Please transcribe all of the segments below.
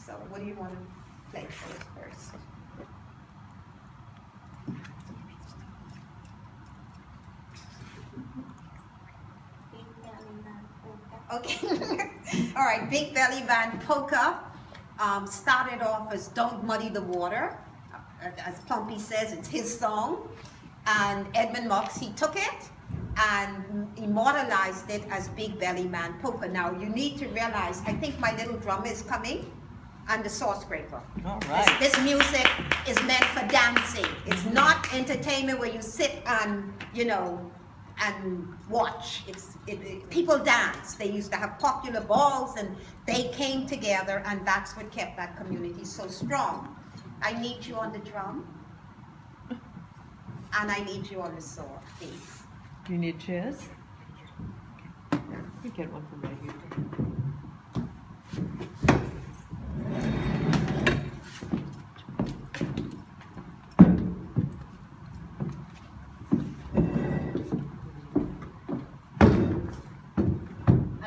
So what do you want to play for us first? Okay. All right, Big Belly Band Polka started off as Don't Muddy the Water. As Plumpy says, it's his song. And Edmund Marks, he took it and immortalized it as Big Belly Man Polka. Now, you need to realize, I think my little drummer is coming and the saw scraper. All right. This music is meant for dancing. It's not entertainment where you sit and, and watch. People dance. They used to have popular balls and they came together, and that's what kept that community so strong. I need you on the drum, and I need you on the saw, please. You need chairs? Okay. We get one from right here.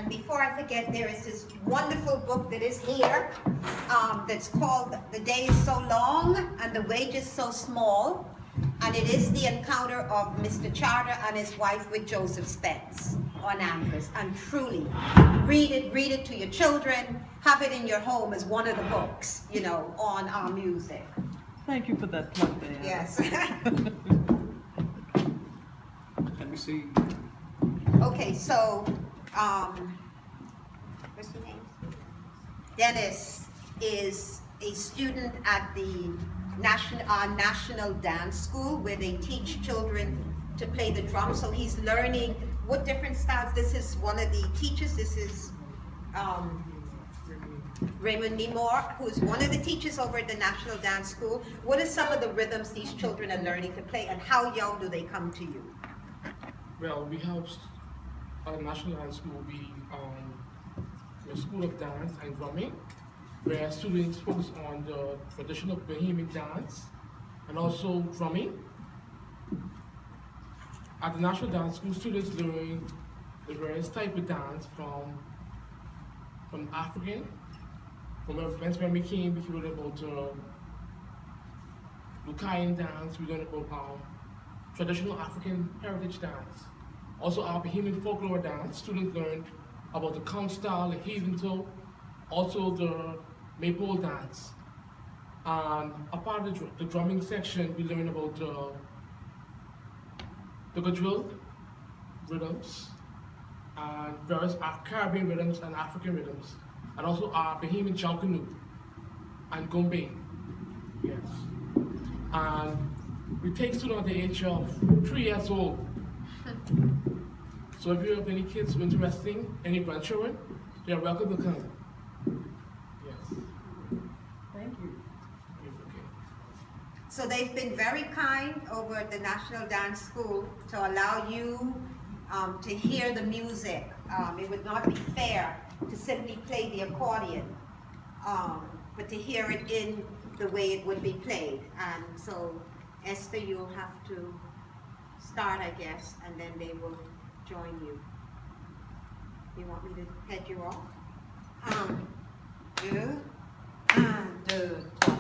Before I forget, there is this wonderful book that is here that's called The Day is So Long and the Wages So Small, and it is the encounter of Mr. Charter and his wife with Joseph Spence on Anchors. And truly, read it to your children, have it in your home as one of the books, on our music. Thank you for that plug there. Yes. Let me see. Okay, so what's your name? Dennis is a student at the National Dance School, where they teach children to play the drum. So he's learning what different styles. This is one of the teachers. This is Raymond Nemore, who's one of the teachers over at the National Dance School. What are some of the rhythms these children are learning to play, and how young do they come to you? Well, we have at the National Dance School, a school of dance and drumming, where students focus on the traditional Bahamian dance and also drumming. At the National Dance School, students learn the various types of dance from African. From when we came, we learned about Lucayan dance, we learned about traditional African heritage dance. Also our Bahamian folklore dance, students learned about the count style, the heathen toe, also the maypole dance. And a part of the drumming section, we learned about the quadrille rhythms, and various Caribbean rhythms and African rhythms, and also our Bahamian Jalkanu and Gombe. Yes. And we take students at the age of 3 years old. So if you have any kids who are interested, any grandchildren, they are welcome to come. Yes. Thank you. Okay. So they've been very kind over at the National Dance School to allow you to hear the music. It would not be fair to simply play the accordion, but to hear it in the way it would be played. And so, Esther, you'll have to start, I guess, and then they will join you. You want me to head you off? Deux, un, deux, trois.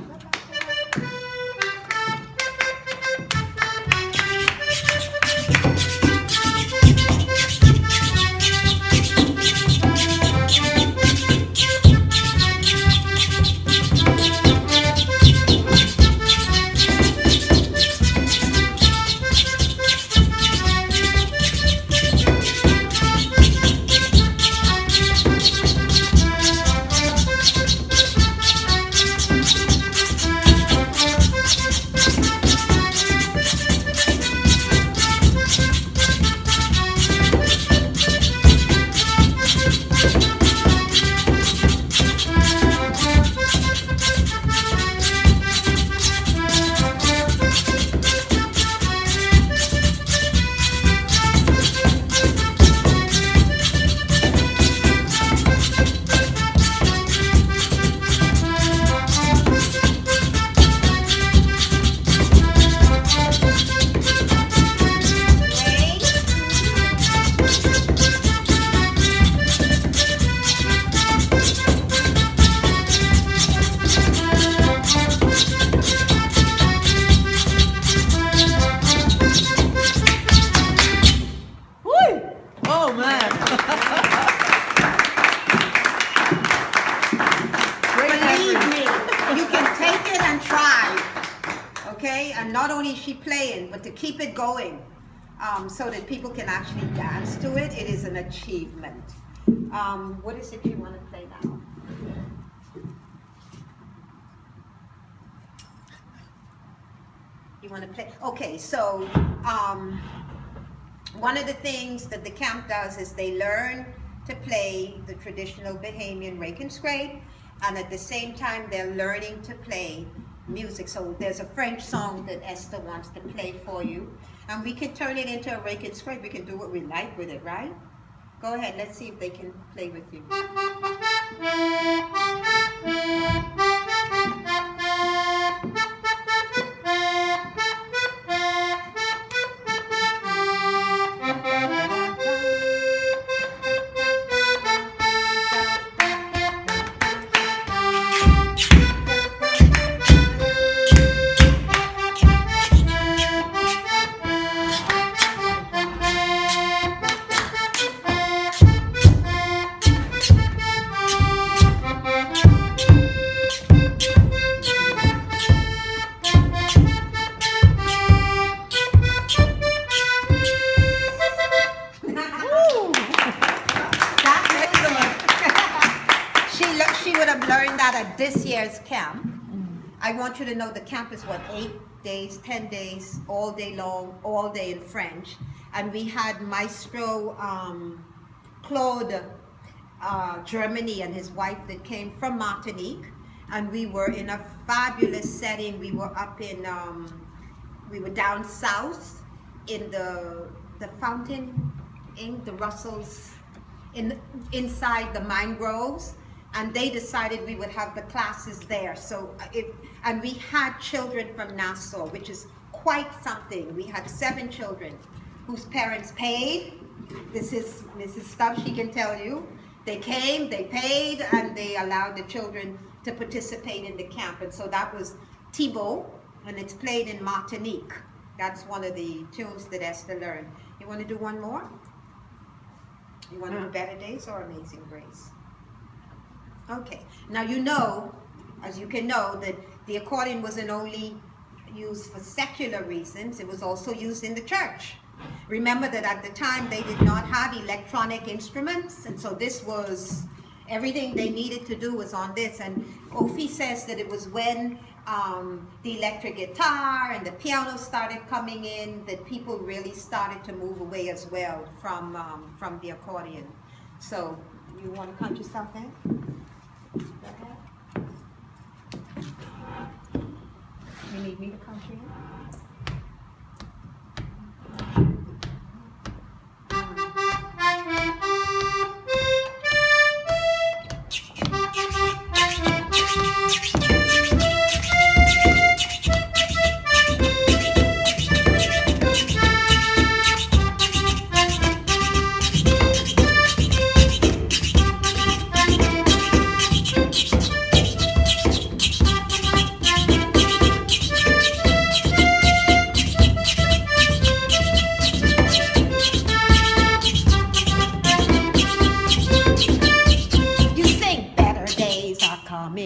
okay? And not only is she playing, but to keep it going, so that people can actually dance to it, it is an achievement. What is it you want to play now? You want to play? Okay, so one of the things that the camp does is they learn to play the traditional Bahamian rake and scrape, and at the same time they're learning to play music. So there's a French song that Esther wants to play for you, and we can turn it into a rake and scrape. We can do what we like with it, right? Go ahead, let's see if they can play with you. She would have learned that at this year's camp. I want you to know the camp is what, 8 days, 10 days, all day long, all day in French. And we had Maestro Claude Germany and his wife that came from Martinique. And we were in a fabulous setting. We were up in, we were down south in the fountain, in the Russells, inside the mangroves. And they decided we would have the classes there. So and we had children from Nassau, which is quite something. We had 7 children whose parents paid. This is Mrs. Stubbs, she can tell you. They came, they paid, and they allowed the children to participate in the camp. And so that was Thibault, and it's played in Martinique. That's one of the tunes that Esther learned. You want to do one more? You want to do Better Days or Amazing Grace? Okay, now you know, as you can know, that the accordion wasn't only used for secular reasons, it was also used in the church. Remember that at the time they did not have electronic instruments, and so this was, everything they needed to do was on this. And Ophi says that it was when the electric guitar and the piano started coming in that people really started to move away as well from the accordion. So, you want to count yourself in? You need me to count you in?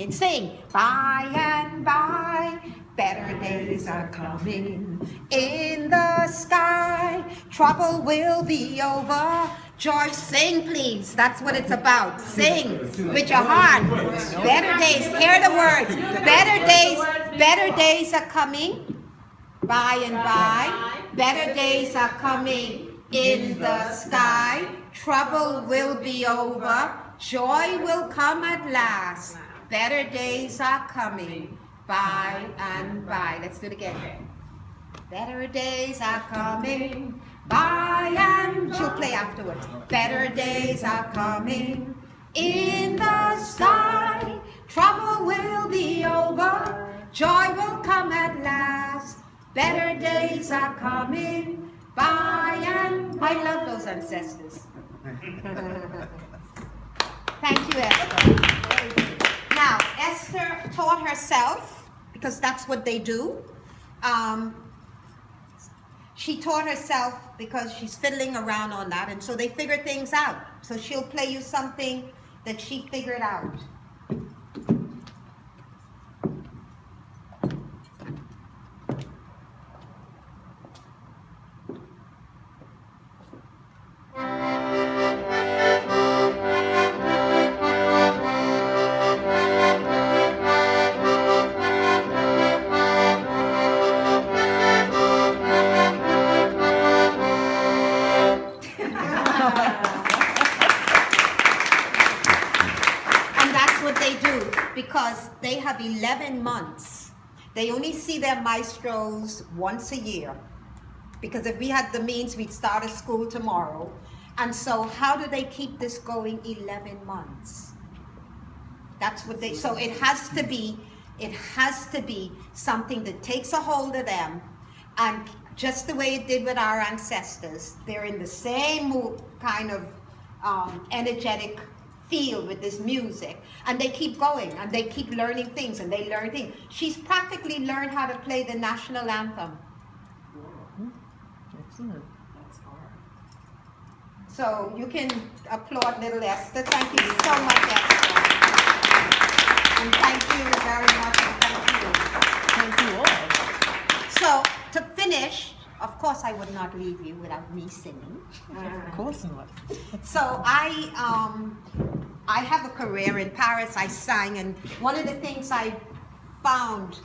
Sing, by and by, better days are coming in the sky. Trouble will be over. Joy, sing please. That's what it's about. Sing with your heart. Better days, hear the words. Better days are coming by and by. Better days are coming in the sky. Trouble will be over. Joy will come at last. Better days are coming by and by. Let's do it again. Better days are coming by and she'll play afterwards. Better days are coming in the sky. Trouble will be over. Joy will come at last. Better days are coming by and I love those ancestors. Thank you, Esther. Now, Esther taught herself, because that's what they do. She taught herself because she's fiddling around on that, and so they figure things out. So she'll play you something that she figured out. because they have 11 months. They only see their maestros once a year. Because if we had the means, we'd start a school tomorrow. And so how do they keep this going 11 months? That's what they, so it has to be something that takes a hold of them, and just the way it did with our ancestors, they're in the same kind of energetic field with this music, and they keep going, and they keep learning things, and they learn things. She's practically learned how to play the national anthem. Excellent. That's hard. So you can applaud little Esther. Thank you so much, Esther. And thank you very much, and thank you. Thank you all. So to finish, of course I would not leave you without me singing. Of course not. So I have a career in Paris. I sang, and one of the things I found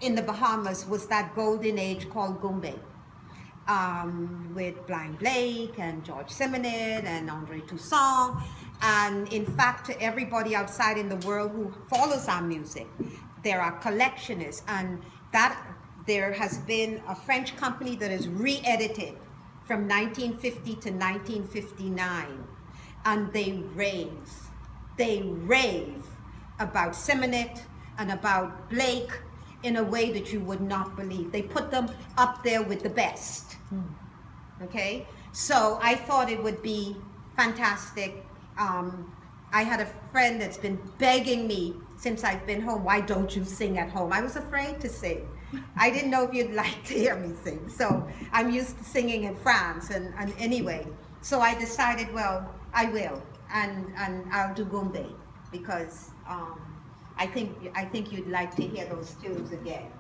in the Bahamas was that golden age called Goombay, with Blind Blake and George Simenon and Andre Toussaint. And in fact, to everybody outside in the world who follows our music, there are collectionists, and that there has been a French company that has re-edited from 1950 to 1959, and they rave about Simenon and about Blake in a way that you would not believe. They put them up there with the best. Okay, so I thought it would be fantastic. I had a friend that's been begging me since I've been home, why don't you sing at home? I was afraid to sing. I didn't know if you'd like to hear me sing. So I'm used to singing in France, and anyway. So I decided, well, I will, and I'll do Goombay, because I think you'd like to hear those tunes again.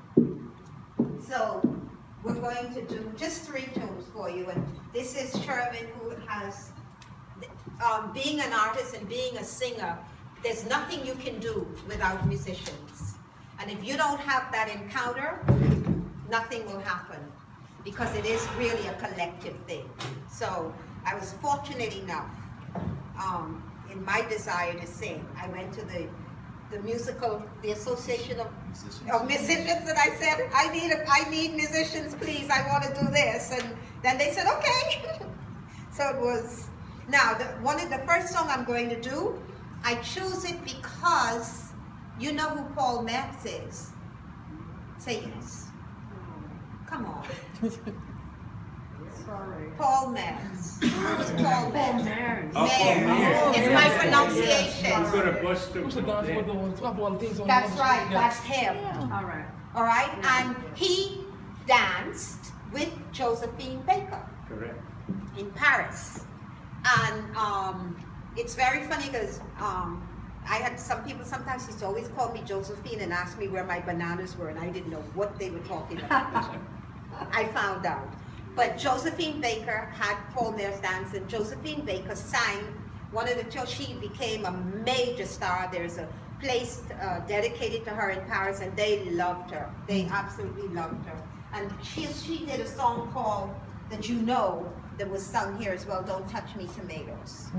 So we're going to do just 3 tunes for you, and this is Sherman, who has, being an artist and being a singer, there's nothing you can do without musicians. And if you don't have that encounter, nothing will happen, because it is really a collective thing. So I was fortunate enough, in my desire to sing, I went to the Association of Musicians, and I said, I need musicians, please, I want to do this. And then they said, okay. So it was, now the first song I'm going to do, I choose it because you know who Paul Metz is. Say yes. Come on. Sorry. Paul Metz. Who's Paul Metz? Mares. Mares. It's my pronunciation. I'm gonna bust Who's the dance with the top one things on That's the right, yeah. that's him. All right. All right, and he danced with Josephine Baker Correct. in Paris. And it's very funny because I had some people sometimes used to always call me Josephine and ask me where my bananas were, and I didn't know what they were talking about. I found out. But Josephine Baker had Paul Metz dance, and Josephine Baker sang one of the shows. She became a major star. There's a place dedicated to her in Paris, and they loved her. They absolutely loved her. And she did a song called, that you know, that was sung here as well, Don't Touch Me Tomatoes.